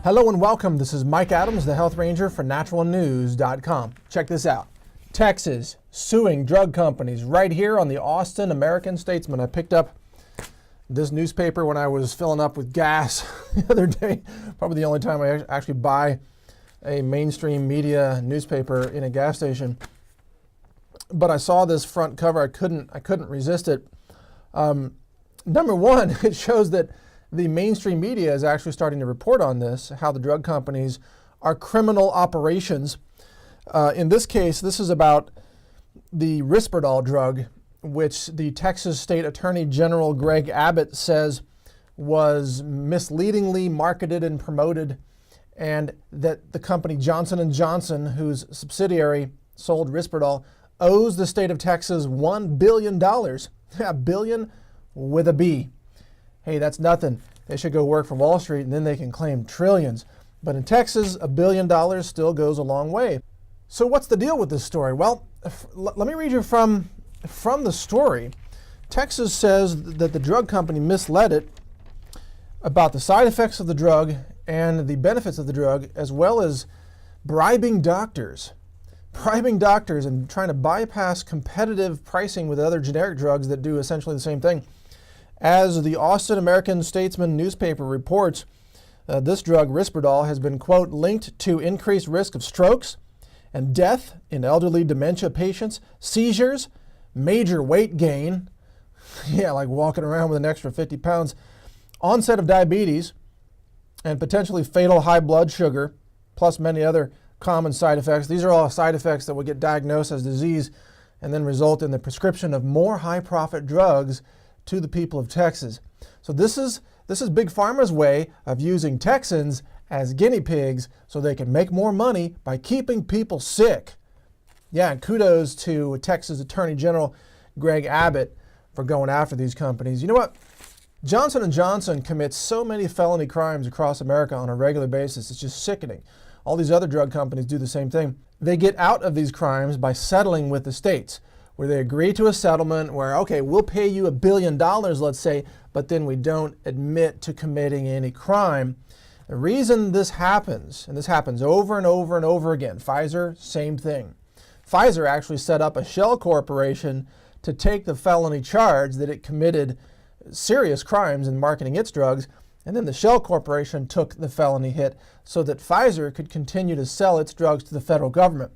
Hello and welcome. This is Mike Adams, the Health Ranger for NaturalNews.com. Check this out. Texas suing drug companies right here on the Austin American-Statesman. I picked up this newspaper when I was filling up with gas the other day. Probably the only time I actually buy a mainstream media newspaper in a gas station. But I saw this front cover. I couldn't resist it. Number one, it shows that the mainstream media is actually starting to report on this, how the drug companies are criminal operations. In this case, this is about the Risperdal drug, which the Texas State Attorney General Greg Abbott says was misleadingly marketed and promoted, and that the company Johnson & Johnson, whose subsidiary sold Risperdal, owes the state of Texas $1 billion. A billion with a B. Hey, that's nothing. They should go work for Wall Street and then they can claim trillions. But in Texas, $1 billion still goes a long way. So what's the deal with this story? Well, let me read you from the story. Texas says that the drug company misled it about the side effects of the drug and the benefits of the drug, as well as bribing doctors and trying to bypass competitive pricing with other generic drugs that do essentially the same thing. As the Austin American-Statesman newspaper reports, this drug, Risperdal, has been, quote, linked to increased risk of strokes and death in elderly dementia patients, seizures, major weight gain, like walking around with an extra 50 pounds, onset of diabetes, and potentially fatal high blood sugar, plus many other common side effects. These are all side effects that will get diagnosed as disease and then result in the prescription of more high-profit drugs to the people of Texas. So this is Big Pharma's way of using Texans as guinea pigs so they can make more money by keeping people sick. Yeah, and kudos to Texas Attorney General Greg Abbott for going after these companies. You know what? Johnson & Johnson commits so many felony crimes across America on a regular basis. It's just sickening. All these other drug companies do the same thing. They get out of these crimes by settling with the states, where they agree to a settlement where, okay, we'll pay you $1 billion, let's say, but then we don't admit to committing any crime. The reason this happens, and this happens over and over and over again, Pfizer, same thing. Pfizer actually set up a shell corporation to take the felony charge that it committed serious crimes in marketing its drugs, and then the shell corporation took the felony hit so that Pfizer could continue to sell its drugs to the federal government.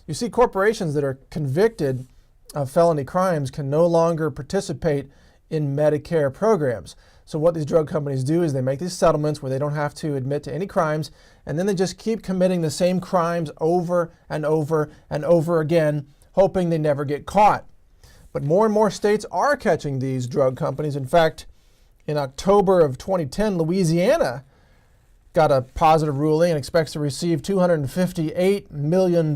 You see, corporations that are convicted of felony crimes can no longer participate in Medicare programs. So what these drug companies do is they make these settlements where they don't have to admit to any crimes, and then they just keep committing the same crimes over and over and over again, hoping they never get caught. But more and more states are catching these drug companies. In fact, in October of 2010, Louisiana got a positive ruling and expects to receive $258 million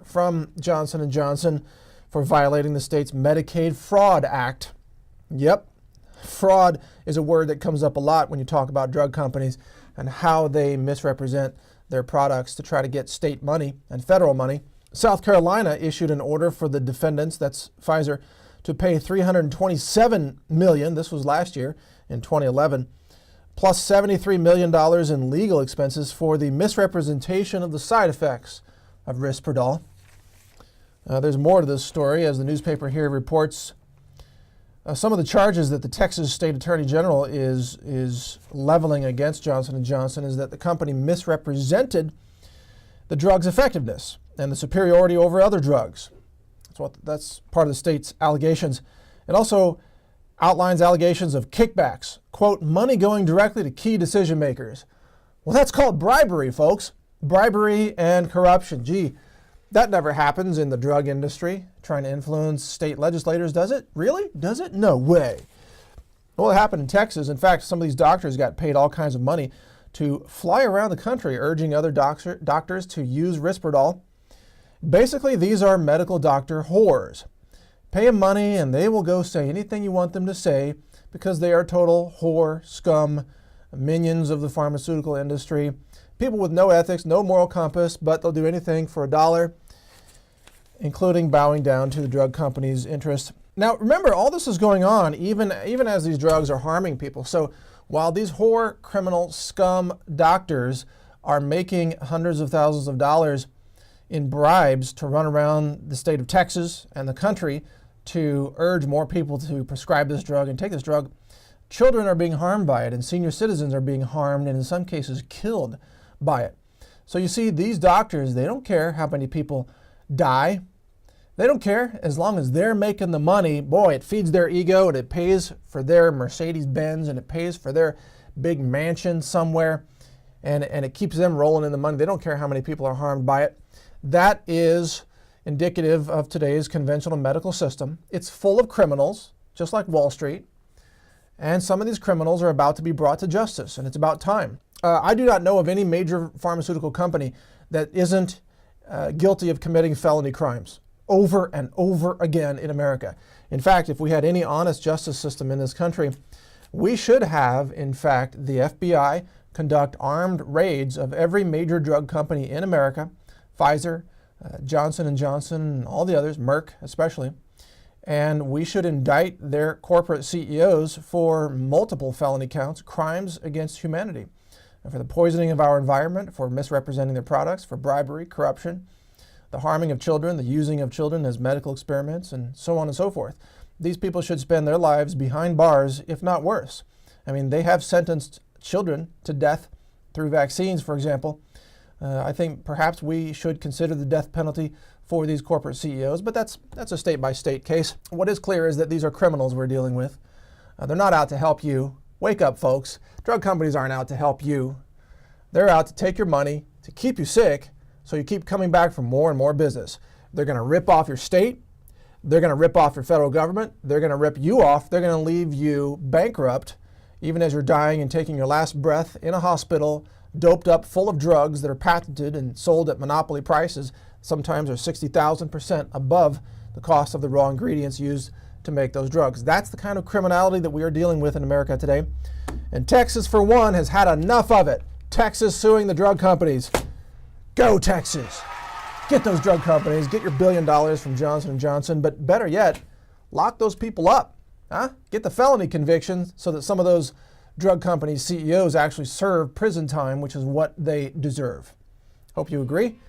from Johnson & Johnson for violating the state's Medicaid Fraud Act. Yep, fraud is a word that comes up a lot when you talk about drug companies and how they misrepresent their products to try to get state money and federal money. South Carolina issued an order for the defendants, that's Pfizer, to pay $327 million, this was last year in 2011, plus $73 million in legal expenses for the misrepresentation of the side effects of Risperdal. There's more to this story, as the newspaper here reports. Some of the charges that the Texas State Attorney General is leveling against Johnson & Johnson is that the company misrepresented the drug's effectiveness and the superiority over other drugs. That's part of the state's allegations. It also outlines allegations of kickbacks, quote, money going directly to key decision makers. Well, that's called bribery, folks. Bribery and corruption. Gee, that never happens in the drug industry, trying to influence state legislators, does it? Really? Does it? No way. Well, it happened in Texas. In fact, some of these doctors got paid all kinds of money to fly around the country urging other doctors to use Risperdal. Basically, these are medical doctor whores. Pay them money and they will go say anything you want them to say because they are total whore, scum, minions of the pharmaceutical industry. People with no ethics, no moral compass, but they'll do anything for $1, including bowing down to the drug company's interests. Now, remember, all this is going on even as these drugs are harming people. So While these whore, criminal, scum doctors are making hundreds of thousands of dollars in bribes to run around the state of Texas and the country to urge more people to prescribe this drug and take this drug, children are being harmed by it, and senior citizens are being harmed and in some cases killed by it. So you see, these doctors, they don't care how many people die. They don't care as long as they're making the money. Boy, it feeds their ego and it pays for their Mercedes-Benz and it pays for their big mansion somewhere, and it keeps them rolling in the money. They don't care how many people are harmed by it. That is indicative of today's conventional medical system. It's full of criminals, just like Wall Street, and some of these criminals are about to be brought to justice, and it's about time. I do not know of any major pharmaceutical company that isn't guilty of committing felony crimes over and over again in America. In fact, if we had any honest justice system in this country, we should have, in fact, the FBI conduct armed raids of every major drug company in America, Pfizer, Johnson & Johnson, all the others, Merck especially, and we should indict their corporate CEOs for multiple felony counts, crimes against humanity, for the poisoning of our environment, for misrepresenting their products, for bribery, corruption, the harming of children, the using of children as medical experiments, and so on and so forth. These people should spend their lives behind bars, if not worse. I mean, they have sentenced children to death through vaccines, for example. I think perhaps we should consider the death penalty for these corporate CEOs, but that's a state-by-state case. What is clear is that these are criminals we're dealing with. They're not out to help you. Wake up, folks. Drug companies aren't out to help you. They're out to take your money, to keep you sick, so you keep coming back for more and more business. They're going to rip off your state. They're going to rip off your federal government. They're going to rip you off. They're going to leave you bankrupt, even as you're dying and taking your last breath in a hospital, doped up full of drugs that are patented and sold at monopoly prices, sometimes are 60,000% above the cost of the raw ingredients used to make those drugs. That's the kind of criminality that we are dealing with in America today. And Texas, for one, has had enough of it. Texas suing the drug companies. Go Texas. Get those drug companies, get your $1 billion from Johnson & Johnson, but better yet, lock those people up. Get the felony convictions so that some of those drug company CEOs actually serve prison time, which is what they deserve. Hope you agree.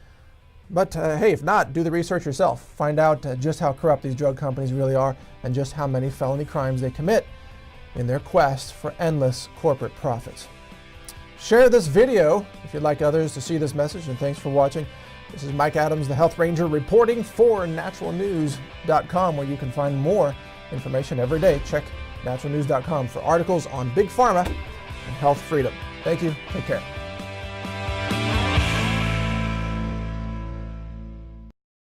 But hey, if not, do the research yourself. Find out just how corrupt these drug companies really are and just how many felony crimes they commit in their quest for endless corporate profits. Share this video if you'd like others to see this message, and thanks for watching. This is Mike Adams, the Health Ranger, reporting for NaturalNews.com, where you can find more information every day. Check NaturalNews.com for articles on Big Pharma and health freedom. Thank you. Take care.